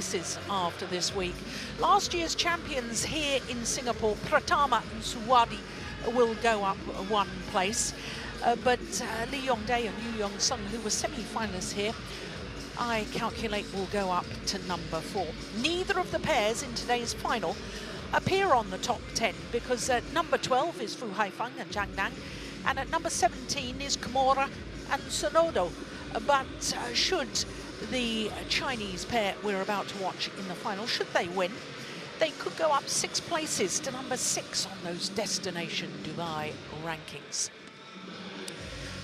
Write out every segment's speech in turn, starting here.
places after this week. Last year's champions here in Singapore, Pratama and Suwadi, will go up 1 place. But Lee Yongdae and Yu Yong-sung, who were semi-finalists here, I calculate will go up to number 4. Neither of the pairs in today's final appear on the top 10 because at number 12 is Fu Haifeng and Zhang, and at number 17 is Kamura and Sonoda. But should the Chinese pair we're about to watch in the final, should they win, they could go up 6 places to number 6 on those Destination Dubai rankings.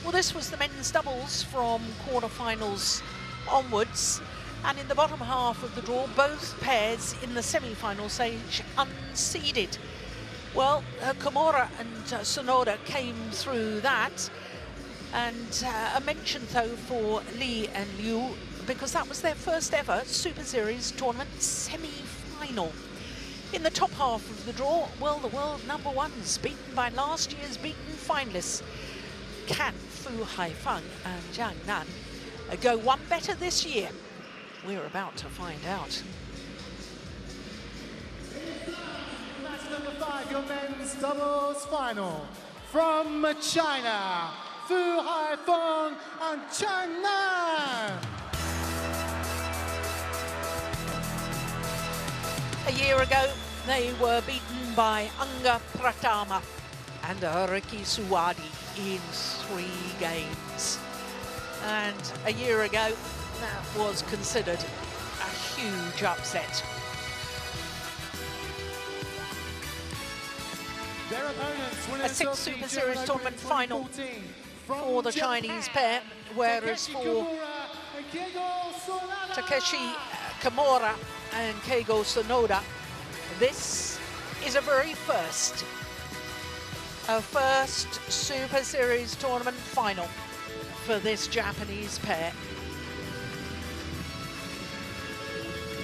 Well, this was the men's doubles from quarterfinals onwards, and in the bottom half of the draw, both pairs in the semi-final stage unseeded. Well, Kamura and Sonoda came through that, and a mention though for Lee and Liu, because that was their first ever Super Series tournament semi-final. In the top half of the draw, well, the world number ones, beaten by last year's beaten finalists. Can Fu Haifeng and Zhang go one better this year? We're about to find out. Match number 5, your men's doubles final. From China, Fu Haifeng and Zhang Nan. A year ago, they were beaten by Anga Pratama and Ricky Suwadi in 3 games. And a year ago, that was considered a huge upset. A 6th Super Series tournament final for the Chinese pair, whereas for Takeshi Kamura and Keigo Sonoda, this is a very first Super Series tournament final for this Japanese pair.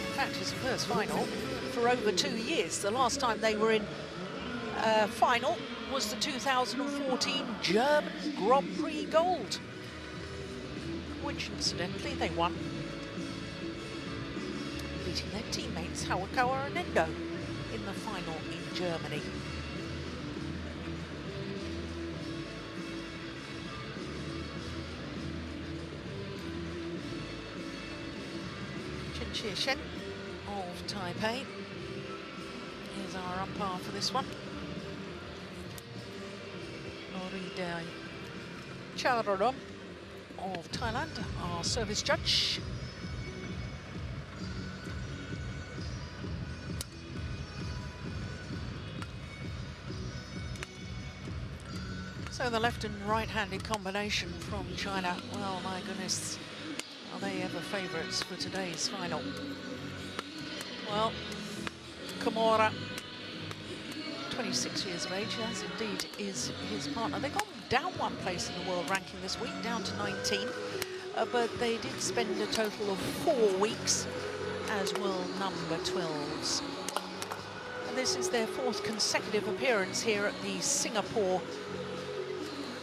In fact, it's the first final for over 2 years. The last time they were in final was the 2014 German Grand Prix Gold, which incidentally they won, beating their teammates Hawakawa and Endo in the final in Germany. Chen Shen of Taipei is our umpire for this one. Noridai Chararom of Thailand, our service judge. So the left and right-handed combination from China, well, my goodness, are they ever favourites for today's final? Well, Kamura, 26 years of age, as indeed is his partner. They've gone down 1 place in the world ranking this week, down to 19, but they did spend a total of 4 weeks as world number 12s. And this is their 4th consecutive appearance here at the Singapore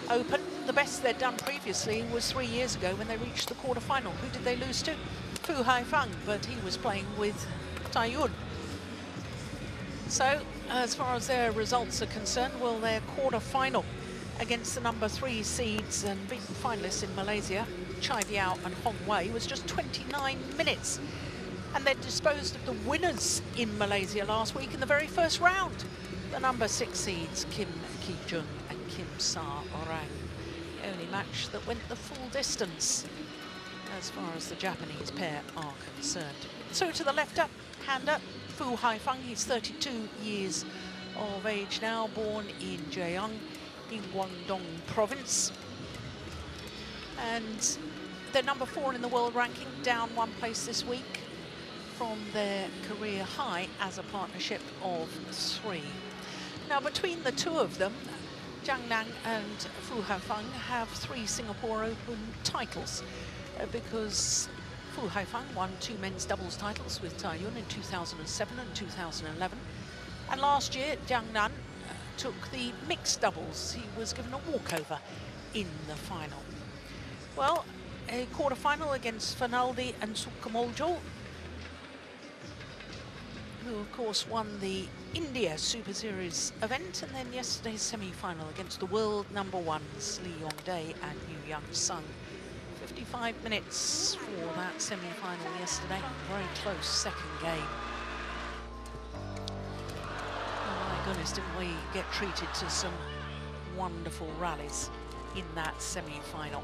Open. The best they'd done previously was 3 years ago when they reached the quarter-final. Who did they lose to? Fu Haifeng, but he was playing with Taiyun. So, as far as their results are concerned, well, their quarter-final against the number 3 seeds and beaten finalists in Malaysia, Chai Biao and Hong Wei, was just 29 minutes. And they disposed of the winners in Malaysia last week in the very first round. The number 6 seeds, Kim Ki-jung and Kim Sa-orang. The only match that went the full distance as far as the Japanese pair are concerned. So to the left-hander, Fu Haifeng, he's 32 years of age now, born in Zhejiang in Guangdong province. And they're number 4 in the world ranking, down 1 place this week from their career high as a partnership of 3. Now, between the two of them, Zhang Nan and Fu Haifeng have 3 Singapore Open titles because Fu Haifeng won 2 men's doubles titles with Taiyun in 2007 and 2011. And last year, Zhang Nan took the mixed doubles. He was given a walkover in the final. Well, a quarter-final against Fanaldi and Sukamuljo. who of course won the India Super Series event, and then yesterday's semi-final against the world #1s Lee Yong-dae and Zhang. 55 minutes for that semi-final yesterday. Very close second game. Oh my goodness, didn't we get treated to some wonderful rallies in that semi-final.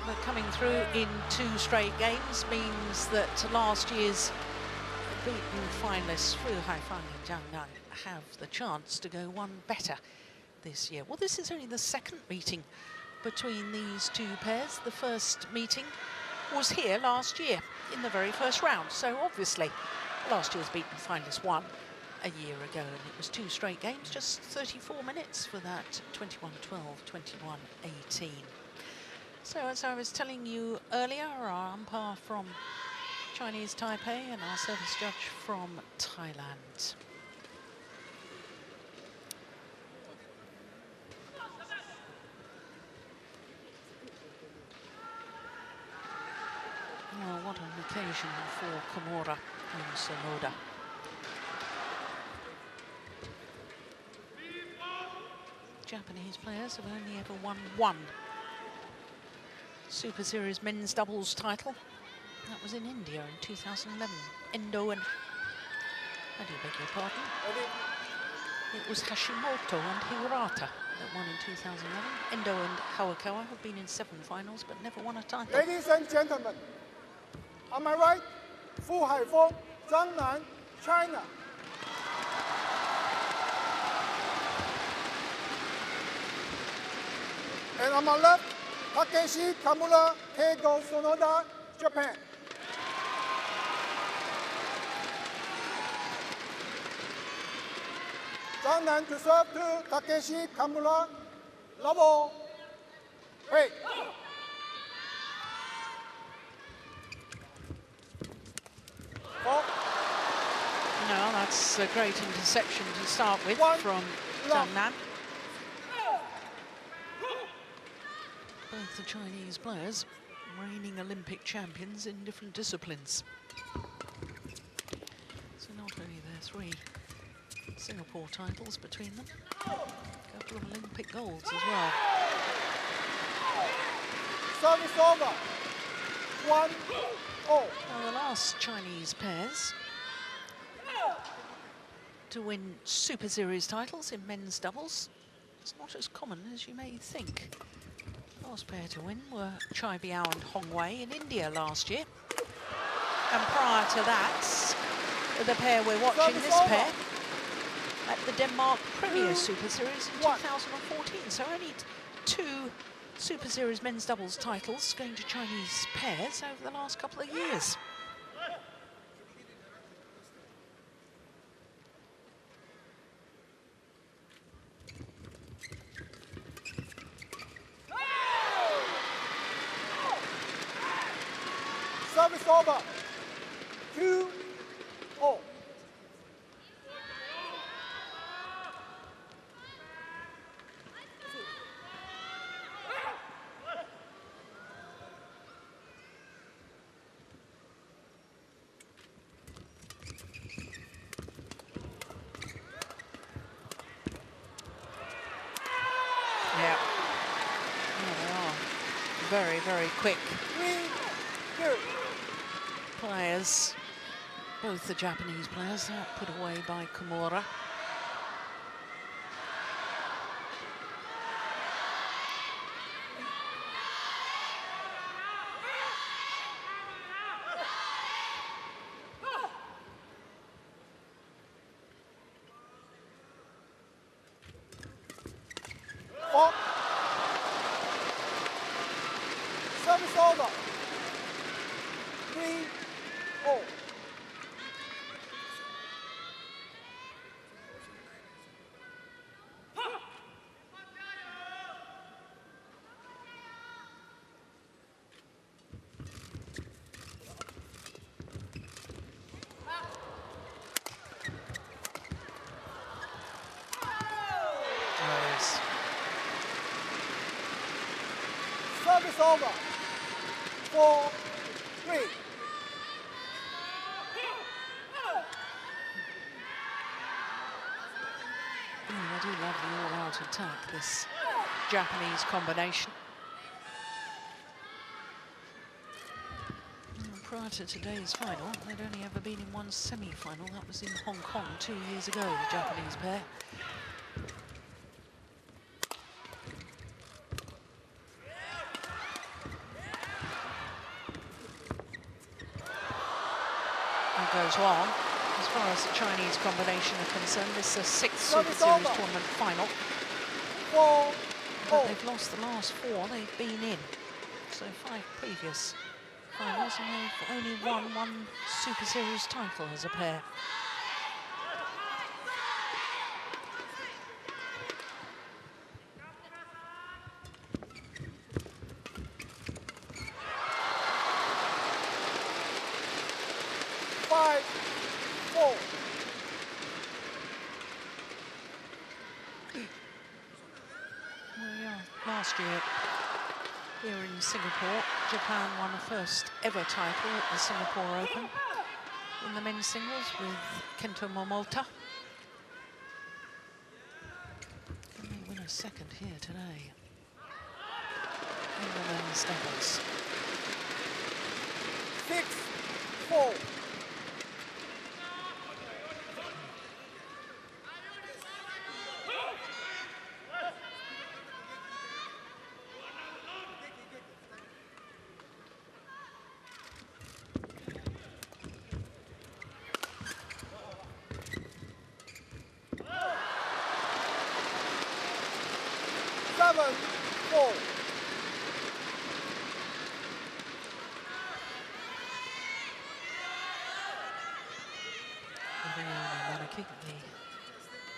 But coming through in 2 straight games means that last year's beaten finalists Fu Haifeng and Zhang have the chance to go one better this year. Well, this is only the second meeting between these 2 pairs. The first meeting was here last year in the very first round. So obviously last year's beaten finalist won a year ago, and it was 2 straight games, just 34 minutes for that 21-12, 21-18. So as I was telling you earlier, our umpire from Chinese Taipei and our service judge from Thailand. Well, what an occasion for Kamura and Sonoda. Japanese players have only ever won 1 Super Series men's doubles title. That was in India in 2011. Endo and... I do beg your pardon. It was Hashimoto and Hirata that won in 2011. Endo and Hawakawa have been in 7 finals but never won a title. Ladies and gentlemen, on my right, Fu Haifeng, Zhang, China. And on my left, Takeshi, Kamura, Keigo, Sonoda, Japan. Zhang to serve to Takeshi, Kamura, level, hey. No, that's a great interception to start with from Zhang. Both the Chinese players reigning Olympic champions in different disciplines. So not only their 3 Singapore titles between them, a couple of Olympic golds as well. Service over. 1-0. Well, the last Chinese pairs to win Super Series titles in men's doubles, it's not as common as you may think. Last pair to win were Chai Biao and Hong Wei in India last year. And prior to that, the pair we're watching, this pair, at the Denmark Premier Super Series in 2014. So only 2 Super Series men's doubles titles going to Chinese pairs over the last couple of years. Service over. 2-0. Yeah. Oh, they are very, very quick players. Both the Japanese players are put away by Kamura. Service over. 3-0. Service over. 4-3. attack, this Japanese combination. Prior to today's final, they'd only ever been in one semi-final. That was in Hong Kong 2 years ago, the Japanese pair. That goes on. As far as the Chinese combination are concerned, this is a 6th Super Series tournament final. But they've lost the last 4 they've been in. So 5 previous finals, and they've only won 1 Super Series title as a pair. Last year, here in Singapore, Japan won the first ever title at the Singapore Open in the men's singles with Kento Momota. Can they win a second here today in the men's doubles? 6-4.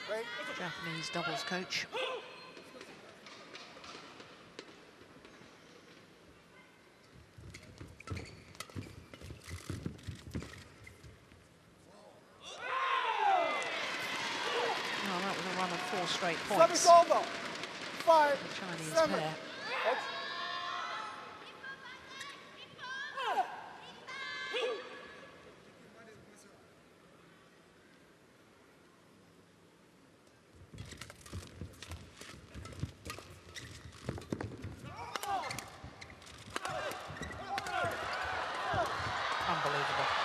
The Japanese doubles coach. Oh, that was a run of 4 straight points. Service over. 5, The Chinese 7. pair.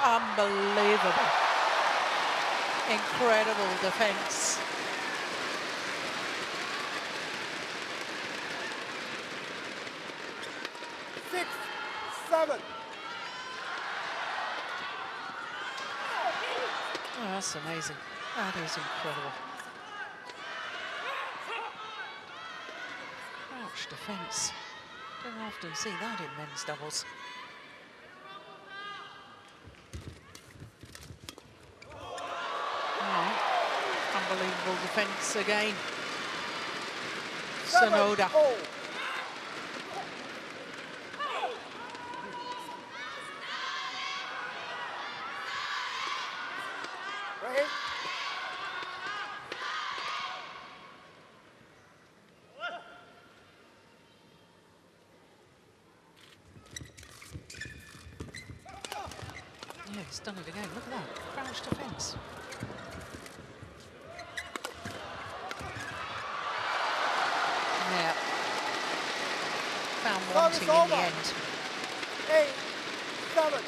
Unbelievable. Incredible defense. Six, 7. Oh, that's amazing. That is incredible. Crouch defense. Don't often see that in men's doubles. Unbelievable defense again. Sonoda. Right. Yeah, he's done it again. Look at that. Crouch defense. Yeah. Found wanting in the end. 8, 7.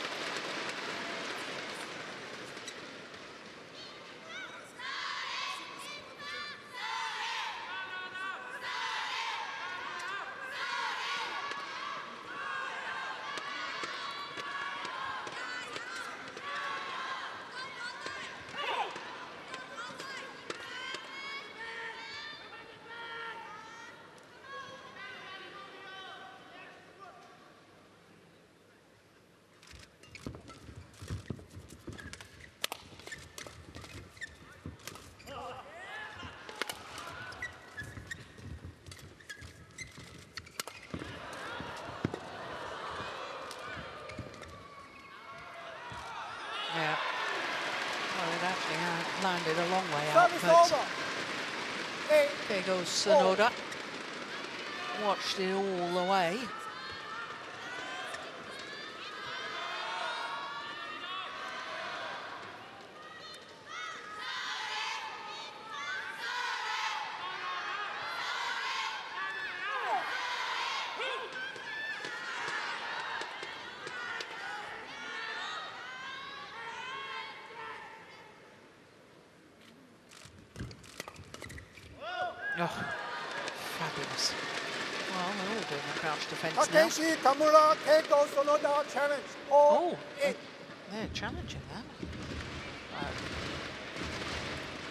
Yeah. Well, it actually landed a long way out, Service but over. 8, there goes Sonoda. Watched it all the way. Oh, fabulous. Well, we're all doing the crouch defence now. Takeshi, Kamura, Keigo, Sonoda, challenge. Oh, eight. they're challenging that.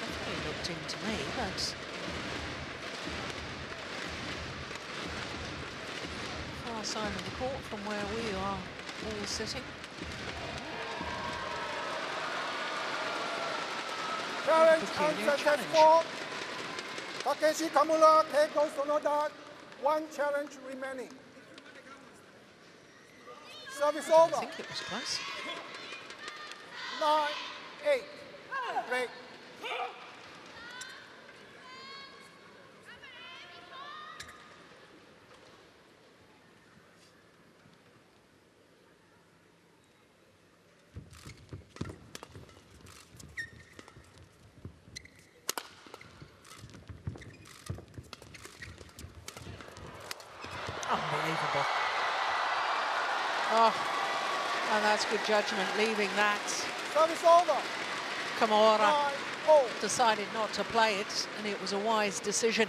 Definitely looked into me, but far side of the court from where we are all sitting. Challenge Peculiar unsuccessful. Takeshi, Kamura, Keigo, Sonoda, 1 challenge remaining. Service I over. think it was close. 9-8. Break. Unbelievable. Oh, and that's good judgment, leaving that. Service over. Kamura 9-0. decided not to play it, and it was a wise decision.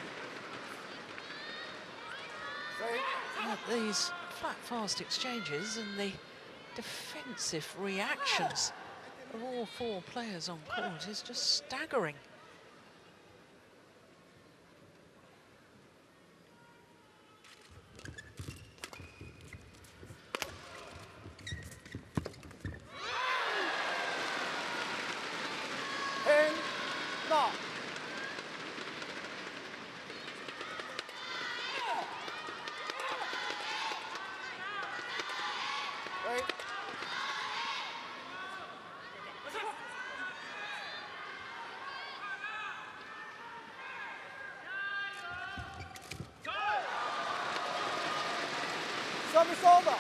But these flat, fast exchanges and the defensive reactions of all 4 players on court is just staggering. Service over.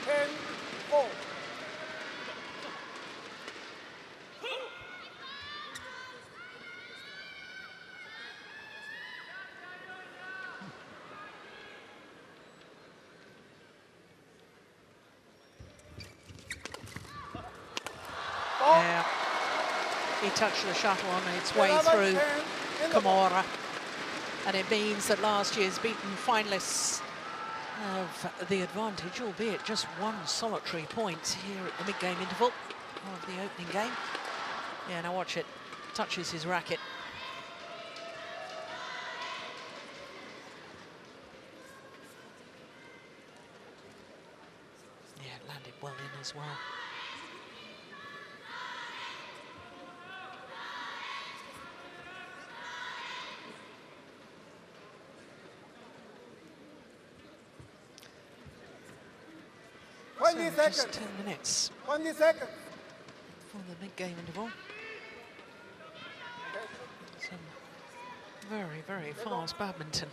10-4. Yeah, he touched the shuttle on its way through Kamura, and it means that last year's beaten finalists have the advantage, albeit just 1 solitary point here at the mid-game interval of the opening game. Yeah, now watch it. Touches his racket. Yeah, it landed well in as well. So just 10 minutes 20 seconds. for the mid-game interval. Some very, very fast badminton.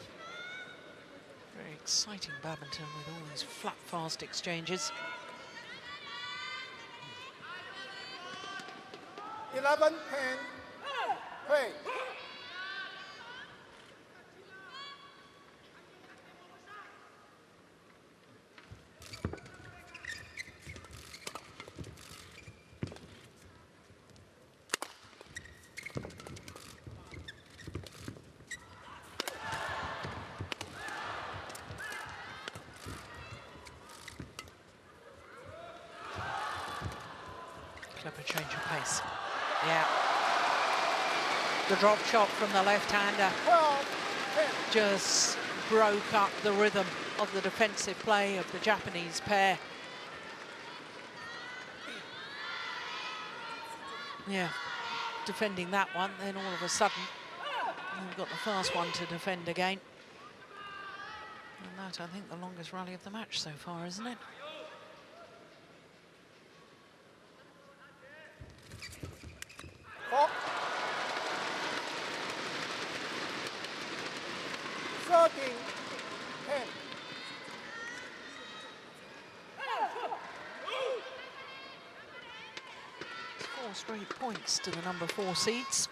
Very exciting badminton with all these flat, fast exchanges. 11-10. Play. Clever change of pace. Yeah. The drop shot from the left-hander 12-10. just broke up the rhythm of the defensive play of the Japanese pair. Yeah, defending that one, then all of a sudden we've got the fast one to defend again. And that, I think, the longest rally of the match so far, isn't it? Four. 13-10. 4 straight points to the number 4 seeds.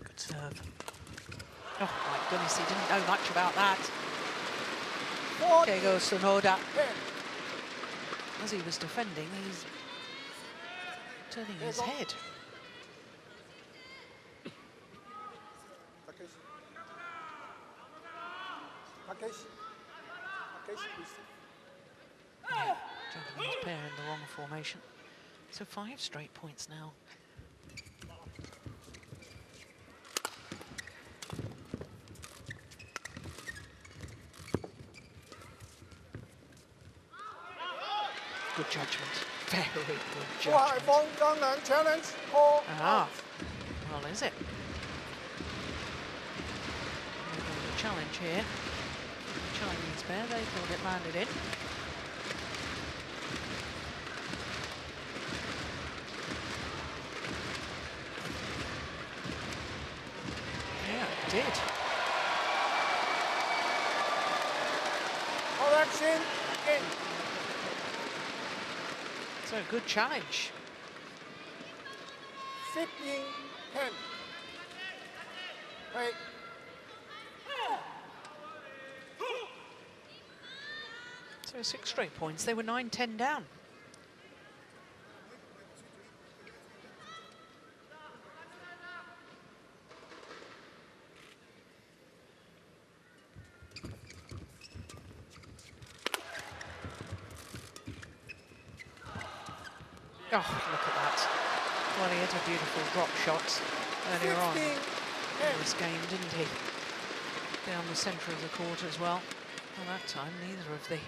Good serve. Oh my goodness, he didn't know much about that. Keigo Sonoda, as he was defending, he's turning his head. Takeshi. Takeshi. Takeshi, receive. Yeah, Japanese pair in the wrong formation. So 5 straight points now. Good judgment. Very good judgment. Haifeng, Zhang challenge. Call. Ah, well, is it? There's a challenge here. Chinese pair, they thought it landed in. Yeah, it did. Correction. In. So a good challenge. 15-10. Wait. So 6 straight points. They were 9-10 down. Oh, look at that. Well, he had a beautiful drop shot earlier on in this game, didn't he? Down the centre of the court as well. Well, that time, neither of the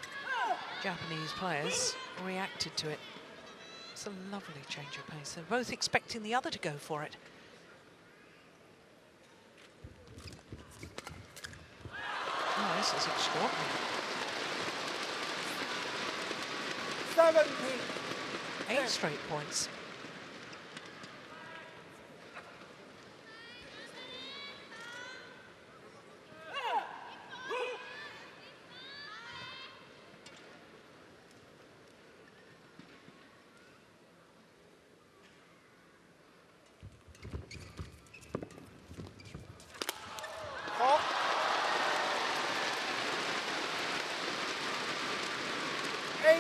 Japanese players reacted to it. It's a lovely change of pace. They're both expecting the other to go for it. Oh, this is extraordinary. 17. 8 straight points. Call. 18-10.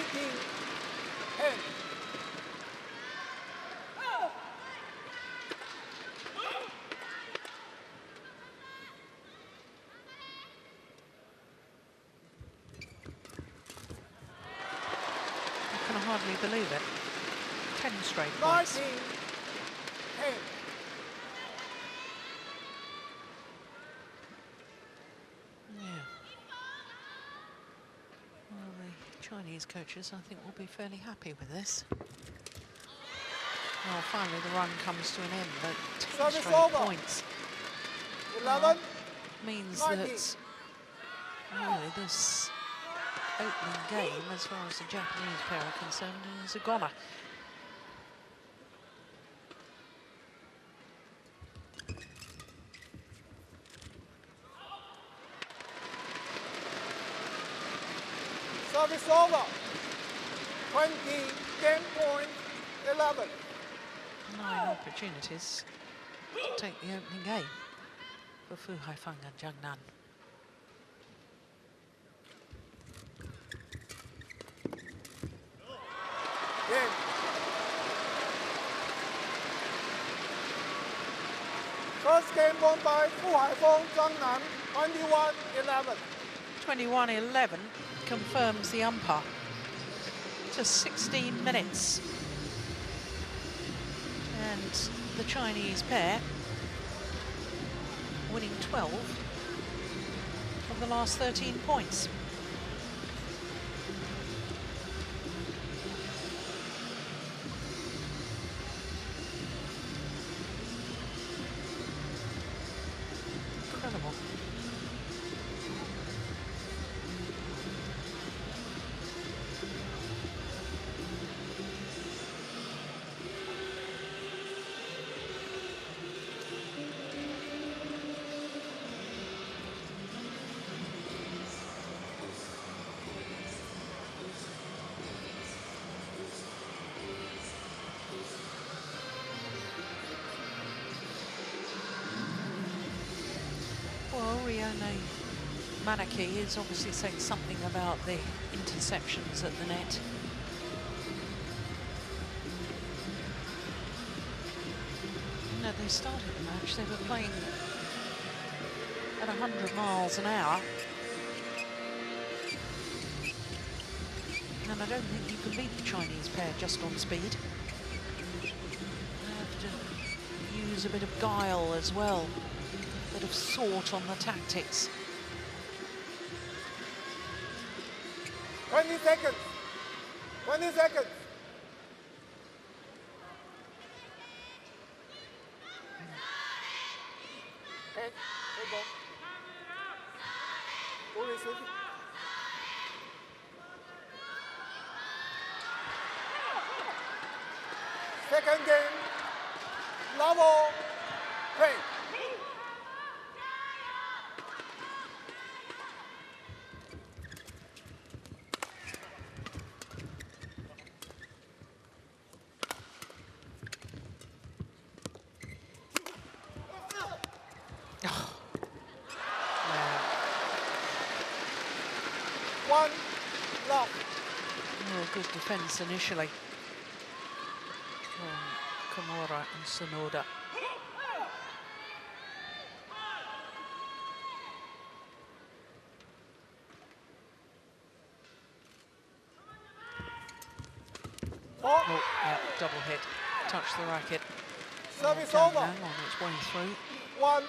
I can hardly believe it. 10 straight points. 19-10. Yeah. Well, the Chinese coaches, I think, will be fairly happy with this. Well, finally the run comes to an end, but 10 Service straight over. points 11. means 19. that really this opening game, as far as the Japanese pair are concerned, is a goner. Service over. 20. Game point. 11. 9 opportunities to take the opening game for Fu Haifeng and Zhang Nan. Game. First game won by Fu Haifeng, Zhang Nan. 21-11. 21-11 confirms the umpire to 16 minutes. And the Chinese pair winning 12 of the last 13 points. Incredible. Well, Rione Manaki is obviously saying something about the interceptions at the net. they started the match, they were playing at 100 miles an hour. And I don't think you can beat the Chinese pair just on speed. You have to use a bit of guile as well, a bit of thought on the tactics. 20 seconds. 20 seconds. Okay, go. Go receive. Second game, level, play. One love. Oh, good defense initially from Kamura and Sonoda. Oh, yeah, double hit. Touch the racket. Service Zhang over. on its way through. 1-0.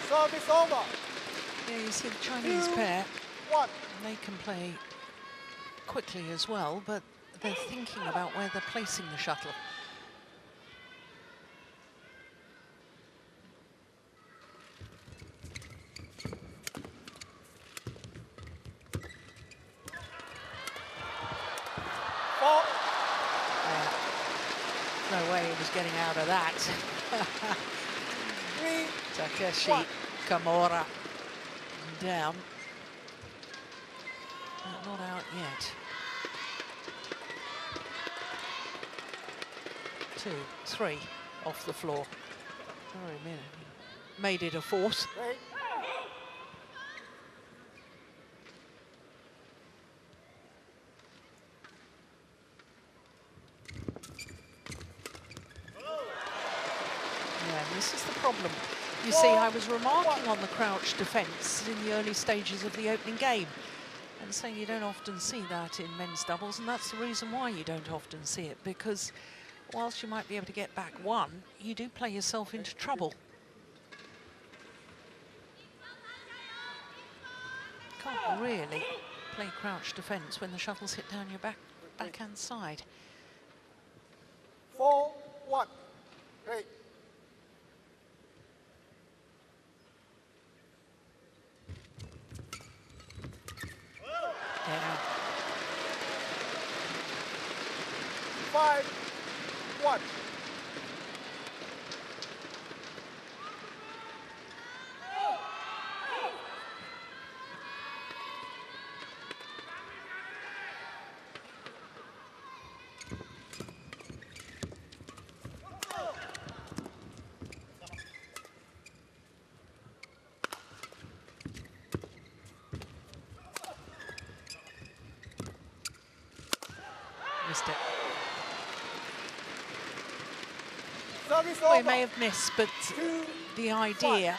Service over. Yeah, you see the Chinese pair, 1. they can play quickly as well, but they're thinking about where they're placing the shuttle. No way he was getting out of that. 3. Takeshi, Kamura down. Not out yet. 2, 3 off the floor. Sorry, a minute. Made it a fourth. Wait. Yeah, this is the problem. You see, I was remarking on the crouch defence in the early stages of the opening game and saying you don't often see that in men's doubles, and that's the reason why you don't often see it, because whilst you might be able to get back one, you do play yourself into trouble. Can't really play crouch defence when the shuttles hit down your backhand side. 4-1. Play. Yeah. 5-1. Missed it. Service Well, he over. may have missed, but the idea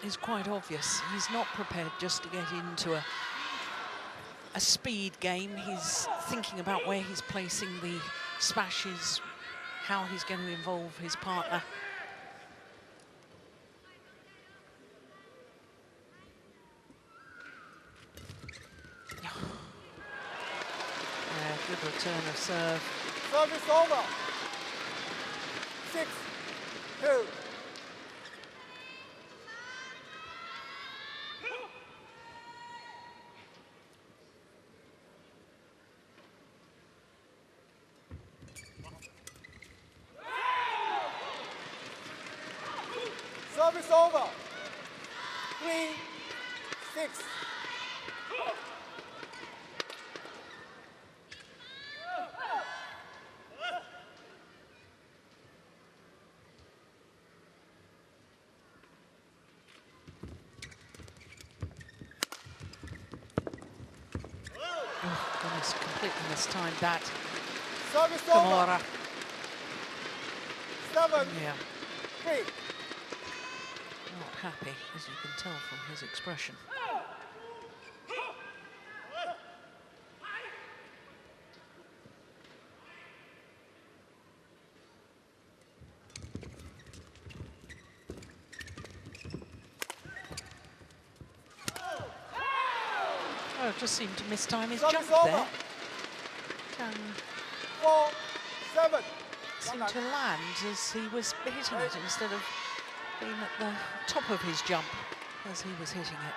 is quite obvious. He's not prepared just to get into a speed game. He's thinking about where he's placing the smashes, how he's going to involve his partner. Yeah, good return of serve. Service over. 6-2. Service over. 3-6. just completely mistimed that. Service over. Kamura. 7, Yeah, 3. not happy, as you can tell from his expression. Oh, just seemed to mistime his Service jump over. there. Zhang 4, 7. seemed to land as he was hitting it instead of being at the top of his jump as he was hitting it.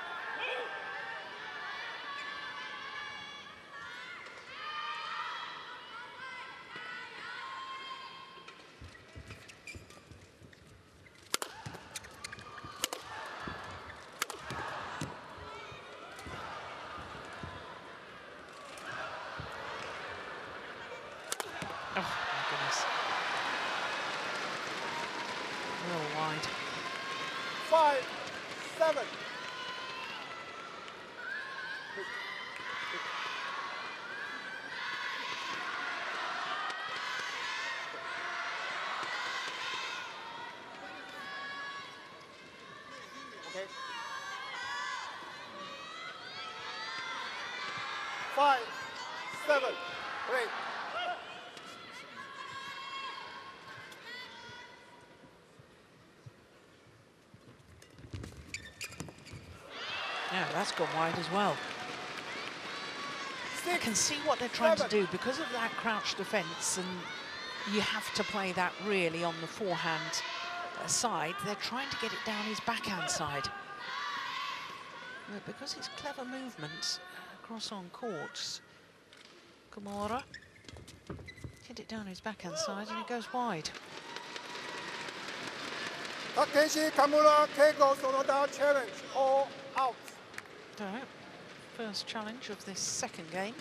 Oh, my goodness. Real wide. 5, 7. Okay. 5, 7, 3. Yeah, that's gone wide as well. I can see what they're trying to do because of that crouch defence, and you have to play that really on the forehand side. They're trying to get it down his backhand side. But because it's clever movement across on courts, Kamura hit it down his backhand side and it goes wide. Takeshi, Kamura, Keigo, Sonoda challenge, all out. All right, first challenge of this second game.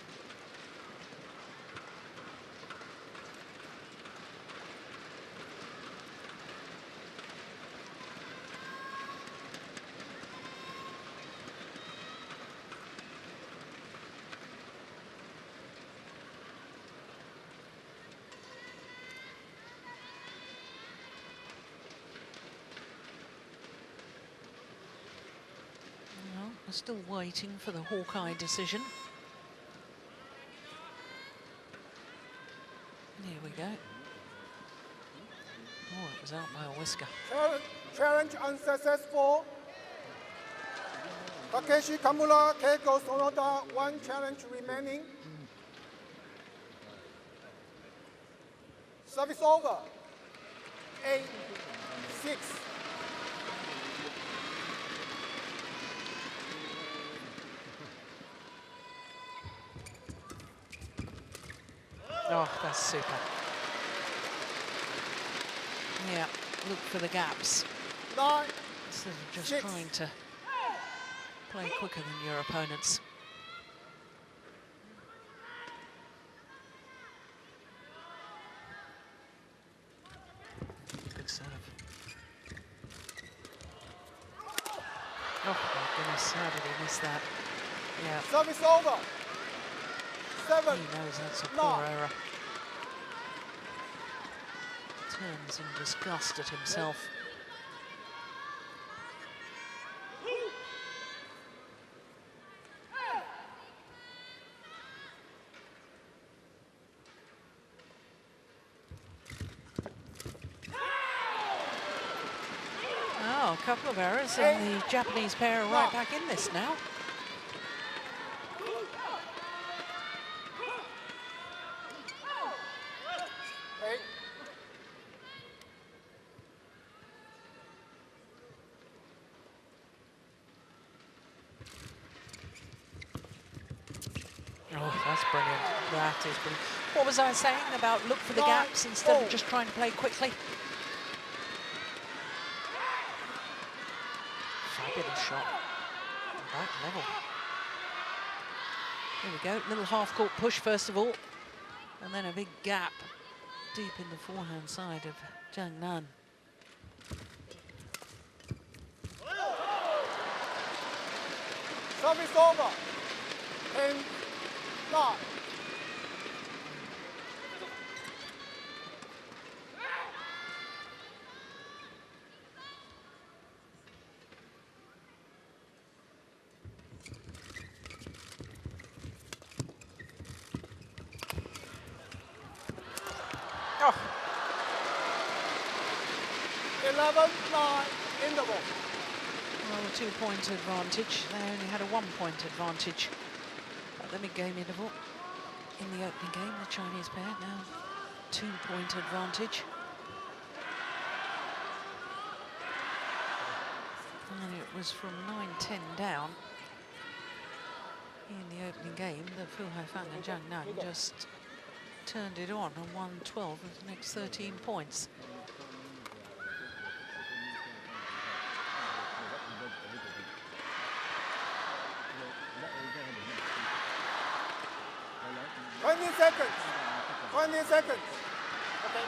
We're still waiting for the Hawkeye decision. Here we go. Oh, it was out by a whisker. Challenge unsuccessful. Takeshi, Kamura, Keigo, Sonoda, 1 challenge remaining. Service over. 8, 6. Oh, that's super. Yeah, look for the gaps. 9, Instead of just 6. trying to play quicker than your opponents. Good serve. Oh my goodness, how did he miss that? Yeah, Service over. 7. he knows that's a No. poor error. Turns in disgust at himself. Oh, a couple of errors, and the Japanese pair are right back in this now. Oh, that's brilliant. That is brilliant. What was I saying about look for the gaps instead of just trying to play quickly? Fabulous shot. Back level. Here we go. Little half-court push first of all. And then a big gap deep in the forehand side of Zhang. Service over. 10, 9. 11-9 interval. Well, a 2-point advantage. They only had a 1-point advantage at the mid-game interval. In the opening game, the Chinese pair now 2-point advantage. And it was from 9-10 down in the opening game that Fu Haifeng and Zhang just turned it on and won 12 of the next 13 points. Seconds. 20 seconds. Okay.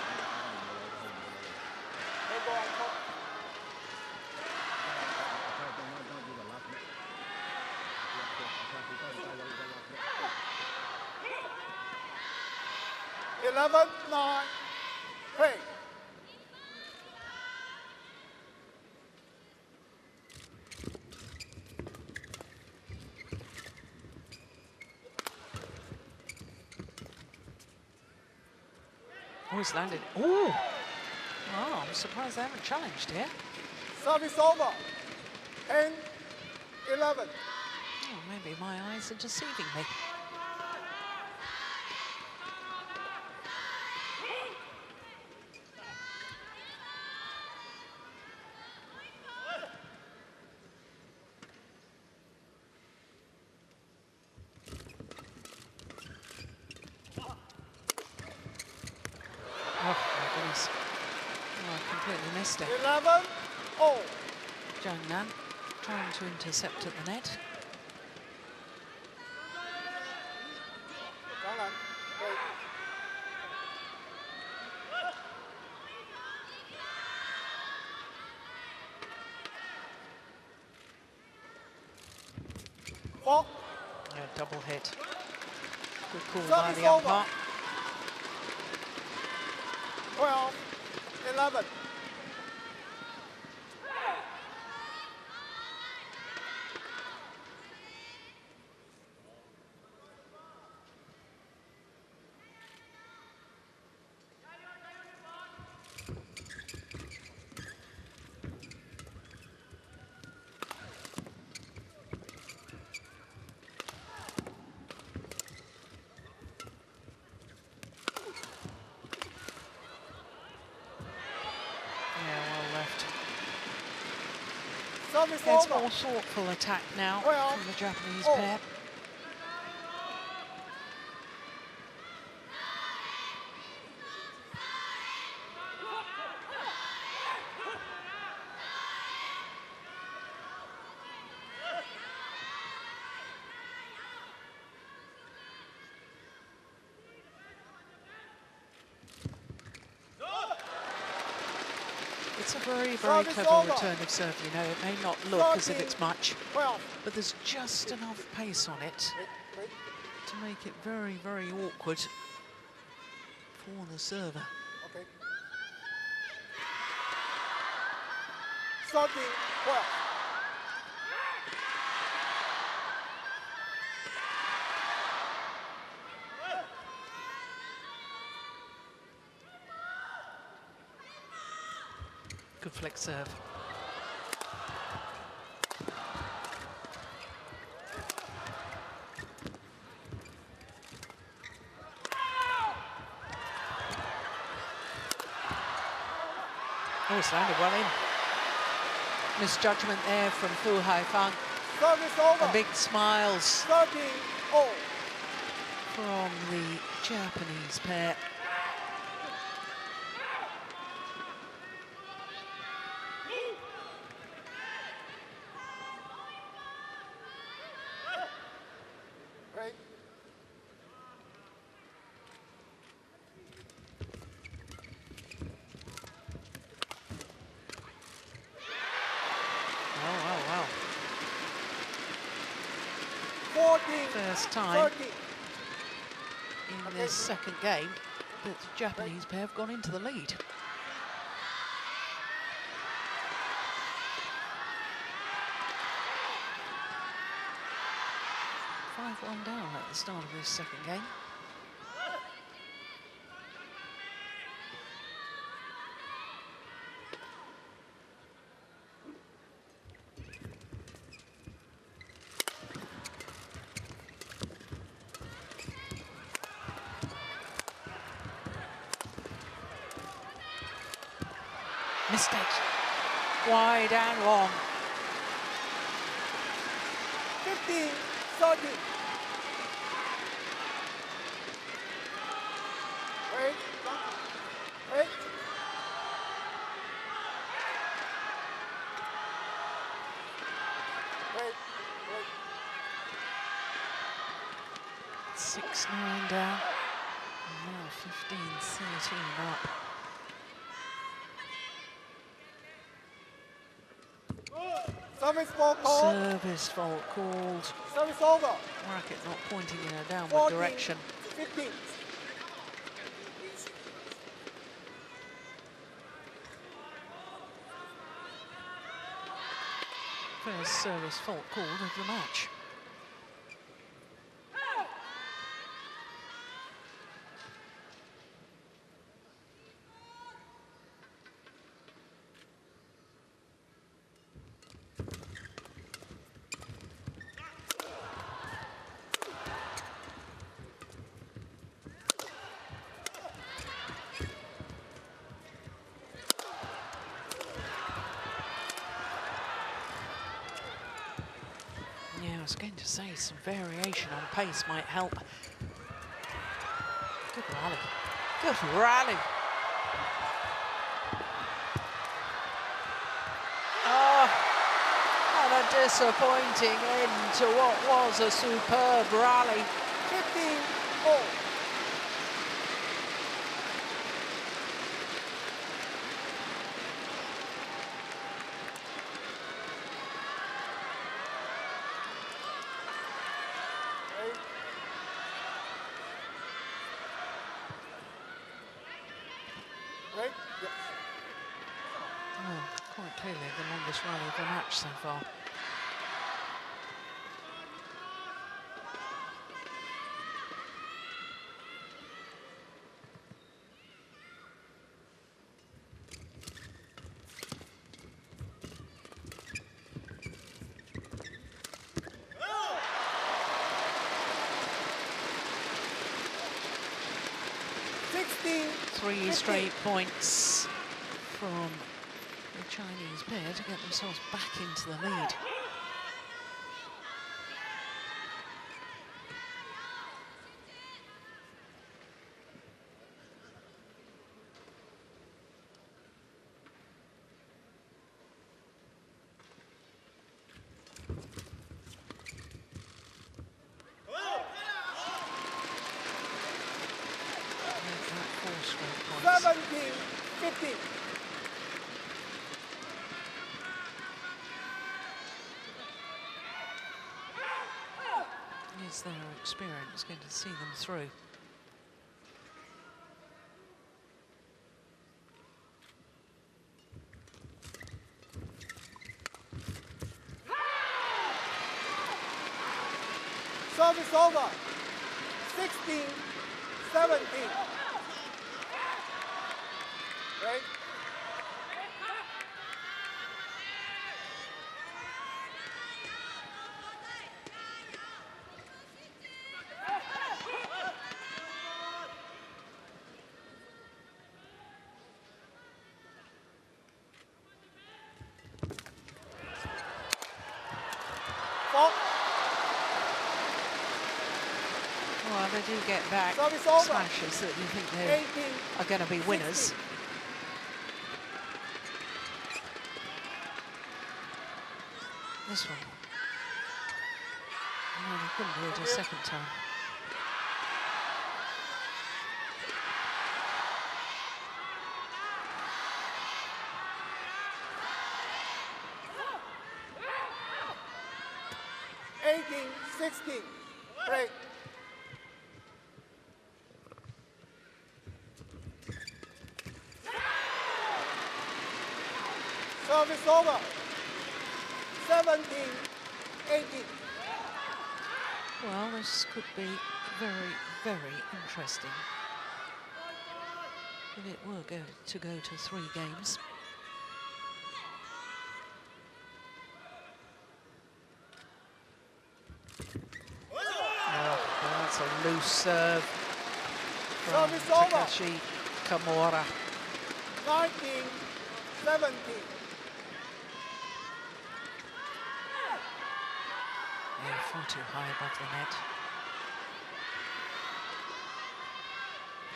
Go on top. Eleven, 9, play. Oh, it's landed. Oh! Oh, I'm surprised they haven't challenged here. Service over. 10, 11. Oh, maybe my eyes are deceiving me. Oh, my goodness. Oh, I completely missed it. 11, oh. Zhang Nan trying to intercept at the net. Yeah, double hit. Good call by the umpire. 12, 11. It's more thoughtful attack now from the Japanese pair. It's a very, very clever return of serve, you know. It may not look as if it's much, but there's just enough pace on it to make it very, very awkward for the server. Okay. Starting 12. Good flick serve. Oh, it's landed well in. Misjudgment there from Fu Haifeng. Service over. And big smiles 13, oh. from the Japanese pair. First time in this second game that the Japanese pair have gone into the lead. Five-1 down at the start of this second game. mistake. Wide and long. 15, 30. Wait, wait. Wait, wait. 6-9 down. And now 15-13 up. Service fault called. Service fault called. Service over. Racket not pointing in a downward 14, direction. 15. First service fault called of the match. Yeah, I was going to say some variation on pace might help. Good rally. Good rally. Oh, and a disappointing end to what was a superb rally. 15, 4. Right? Yes. Oh, quite clearly the longest rally of the match so far. Three straight points from the Chinese pair to get themselves back into the lead. Points. 17, 15. Is their experience going to see them through? Service over. 16, 17. Right? Four. Well, they do get back Service over. smashes that you think they 18, are going to be winners. 16. This one. No, they couldn't do it a second time. Eighteen, 16. Break. Service over. 17, 18. Well, this could be very, very interesting if it were to go to 3 games. Oh, that's a loose serve from Service over. Takeshi Kamura. 19, 70. Yeah, far too high above the net.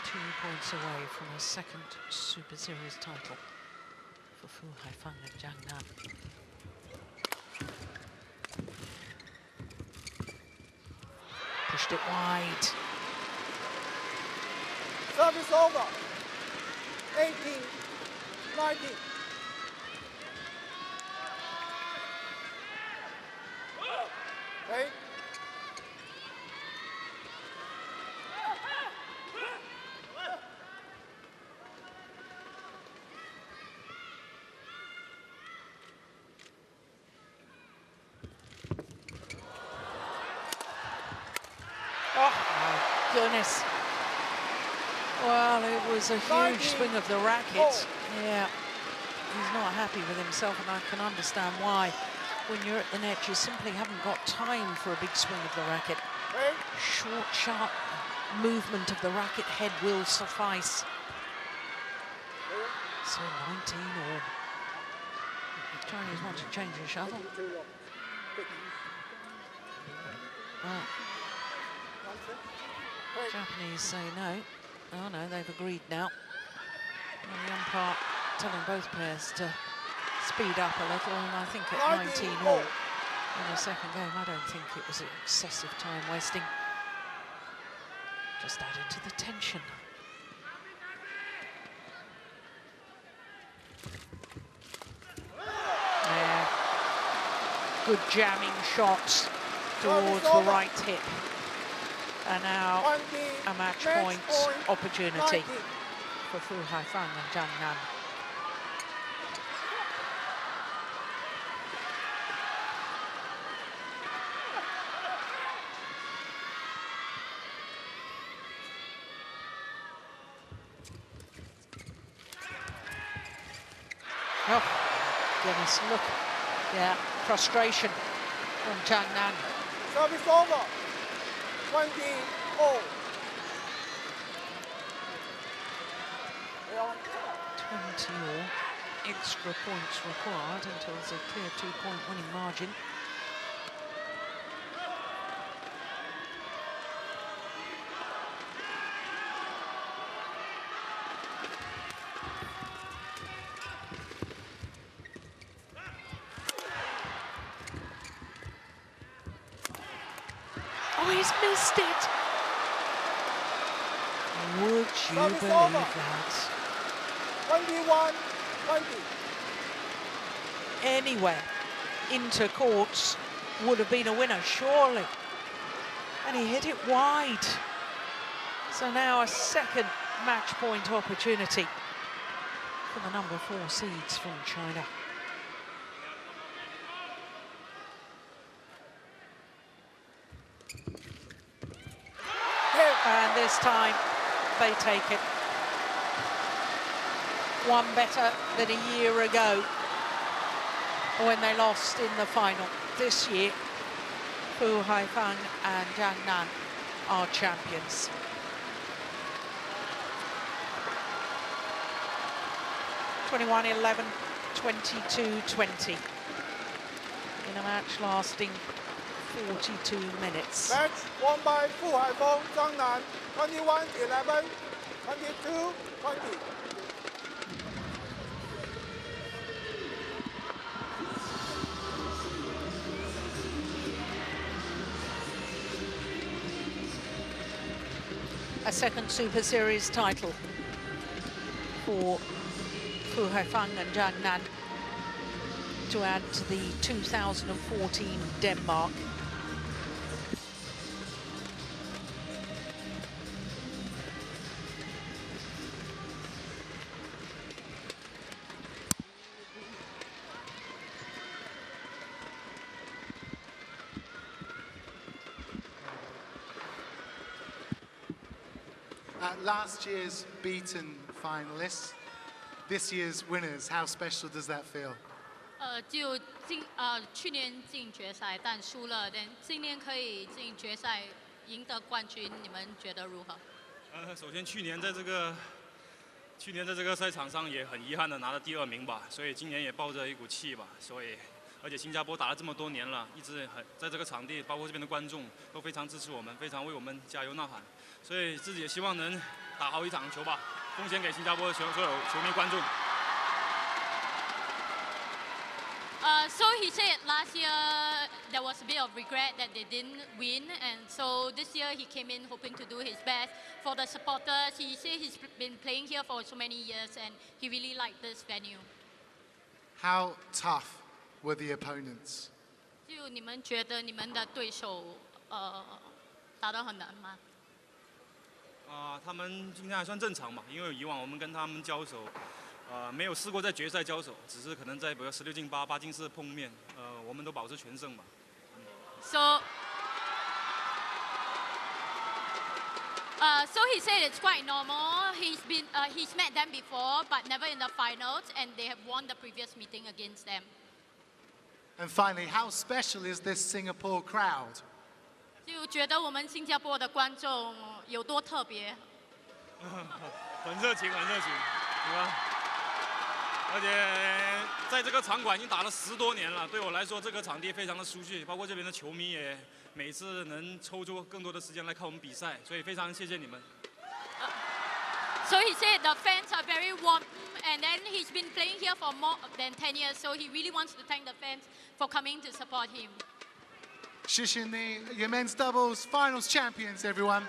2 points away from a second Super Series title for Fu Haifeng and Zhang Nan. Pushed it wide. Service over. 18, 19. Okay. Oh, my goodness. Well, it was a huge swing of the racket. Yeah, he's not happy with himself, and I can understand why. When you're at the net, you simply haven't got time for a big swing of the racket. Short, sharp movement of the racket head will suffice. So 19 all. The Chinese want to change the shuttle. Well, Japanese say no. Oh no, they've agreed now. And the umpire telling both pairs to speed up a little, and I think at 19 all in the second game, I don't think it was excessive time wasting. Just added to the tension. Yeah. Good jamming shots towards the right hip. And now a match point opportunity for Fu Haifeng and Zhang Nan. Oh, goodness, look. Yeah, frustration from Zhang Nan. Service over. 20 all. 20 all. Extra points required until there's a clear 2-point winning margin. Oh, he's missed it! Would you believe that? 21, 20. Anywhere into courts would have been a winner, surely. And he hit it wide. So now a second match point opportunity for the number 4 seeds from China. And this time they take it. One better than a year ago when they lost in the final. This year, Fu Haifeng and Zhang Nan are champions. (21-11, 22-20) in a match lasting 42 minutes. Match won by Fu Haifeng, Zhang Nan, 21-11, 22-20. A second Super Series title for Fu Haifeng and Zhang Nan to add to the 2014 Denmark. Last year's beaten finalists, this year's winners, how special does that feel? 去年进决赛但输了，但今年可以进决赛赢得冠军，你们觉得如何？首先去年在这个去年在这个赛场上也很遗憾的拿了第2名吧，所以今年也抱着一股气吧，所以而且新加坡打了这么多年了，一直在这个场地，包括这边的观众都非常支持我们，非常为我们加油呐喊，所以自己也希望能打好一场球吧，奉献给新加坡的所有球迷观众。 So he said last year there was a bit of regret that they didn't win, and so this year he came in hoping to do his best for the supporters. He said he's been playing here for so many years, and he really liked this venue. How tough were the opponents? 就你们觉得你们的对手打得很难吗？他们今天还算正常吧，因为以往我们跟他们交手。 没有试过在决赛交手，只是可能在比如16进8、8进4碰面，我们都保持全胜吧。So he said it's quite normal. He's met them before, but never in the finals, and they have won the previous meeting against them. And finally, how special is this Singapore crowd? 就觉得我们新加坡的观众有多特别？很热情，很热情，对吧？ 而且在这个场馆已经打了10多年了，对我来说这个场地非常的熟悉，包括这边的球迷也每次能抽出更多的时间来看我们比赛，所以非常谢谢你们。So he said the fans are very warm, and then he's been playing here for more than 10 years, so he really wants to thank the fans for coming to support him. Shishini, your men's doubles finals champions, everyone.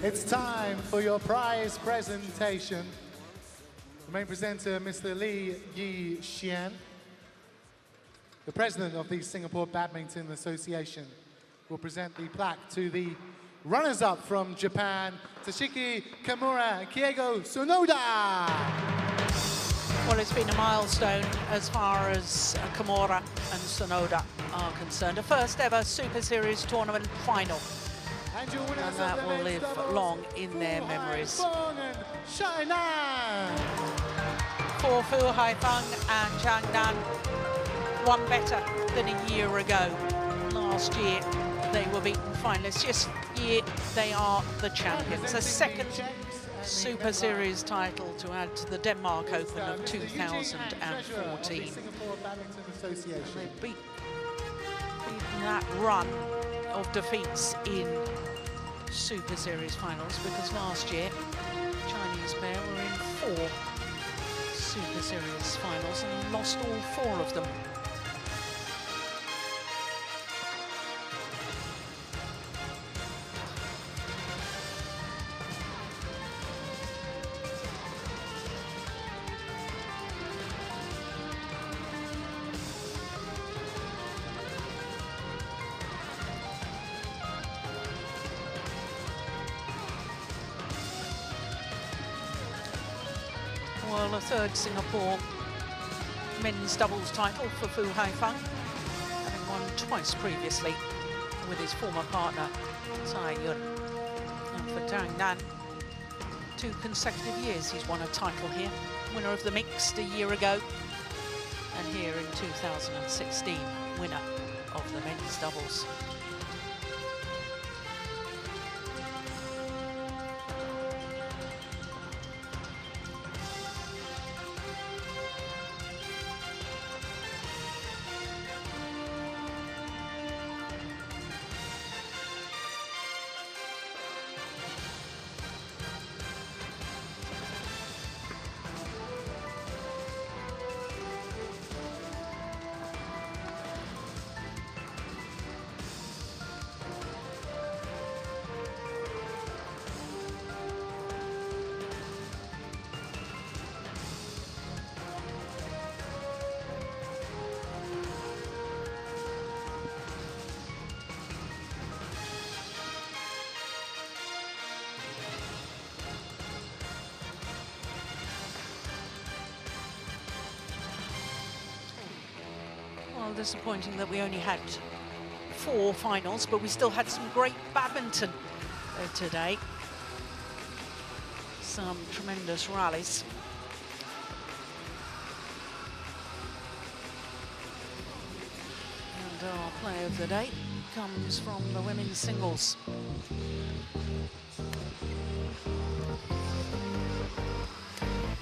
It's time for your prize presentation. The main presenter, Mr. Li Yi-Xian, the president of the Singapore Badminton Association, will present the plaque to the runners-up from Japan, Takeshi, Kamura, and Keigo, Sonoda. Well, it's been a milestone as far as Kamura and Sonoda are concerned. A first ever Super Series tournament final. And that will live long in their memories. For Fu Haifeng and Zhang, one better than a year ago. Last year they were beaten finalists. This year they are the champions. A second Super Series title to add to the Denmark Open of 2014. They've beaten that run of defeats in Super Series finals, because last year Chinese pair were in 4 Super Series finals and lost all 4 of them. Well, a third Singapore men's doubles title for Fu Haifeng, having won twice previously with his former partner, Tsai Yun. And for Zhang Nan, 2 consecutive years he's won a title here. Winner of the mixed a year ago, and here in 2016, winner of the men's doubles. Well, disappointing that we only had 4 finals, but we still had some great badminton today. Some tremendous rallies. And our player of the day comes from the women's singles.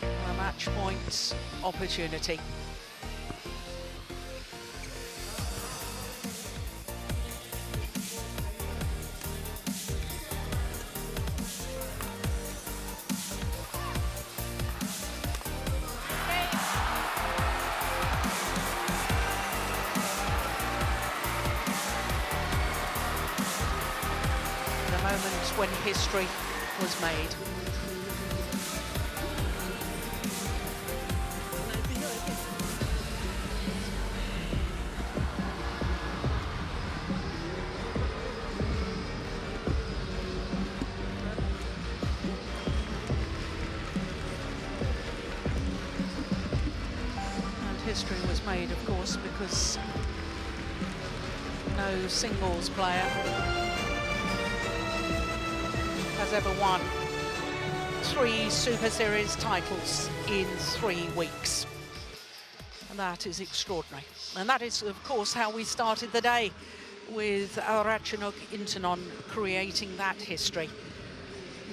A match point opportunity. When history was made. And history was made, of course, because no singles player has ever won 3 Super Series titles in 3 weeks. And that is extraordinary. And that is, of course, how we started the day, with Ratchanok Intanon creating that history.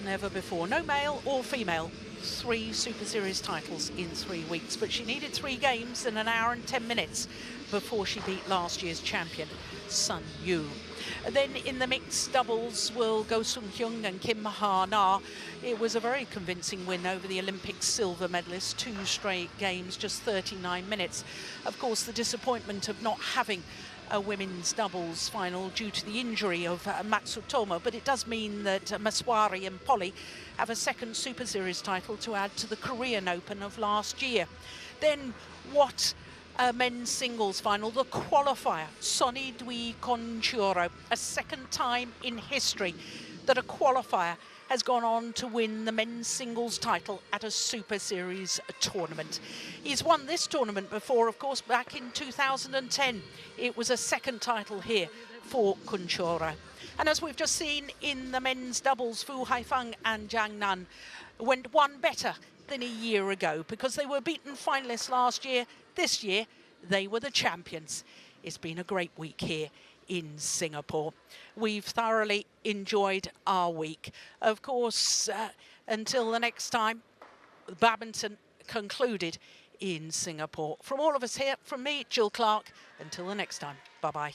Never before, no male or female, 3 Super Series titles in 3 weeks. But she needed 3 games in 1 hour and 10 minutes before she beat last year's champion, Sun Yu. Then in the mixed doubles will go Sung Hyung and Kim Ha-na. It was a very convincing win over the Olympic silver medalist, 2 straight games, just 39 minutes. Of course, the disappointment of not having a women's doubles final due to the injury of Matsutomo, but it does mean that Maswari and Polly have a 2nd Super Series title to add to the Korean Open of last year. Then what a men's singles final, the qualifier, Sonny Dwi Conchuro, a 2nd time in history that a qualifier has gone on to win the men's singles title at a Super Series tournament. He's won this tournament before, of course, back in 2010. It was a 2nd title here for Conchuro. And as we've just seen in the men's doubles, Haifeng and Zhang went one better than a year ago, because they were beaten finalists last year. This year, they were the champions. It's been a great week here in Singapore. We've thoroughly enjoyed our week. Of course, until the next time, badminton concluded in Singapore. From all of us here, from me, Jill Clark, until the next time, bye-bye.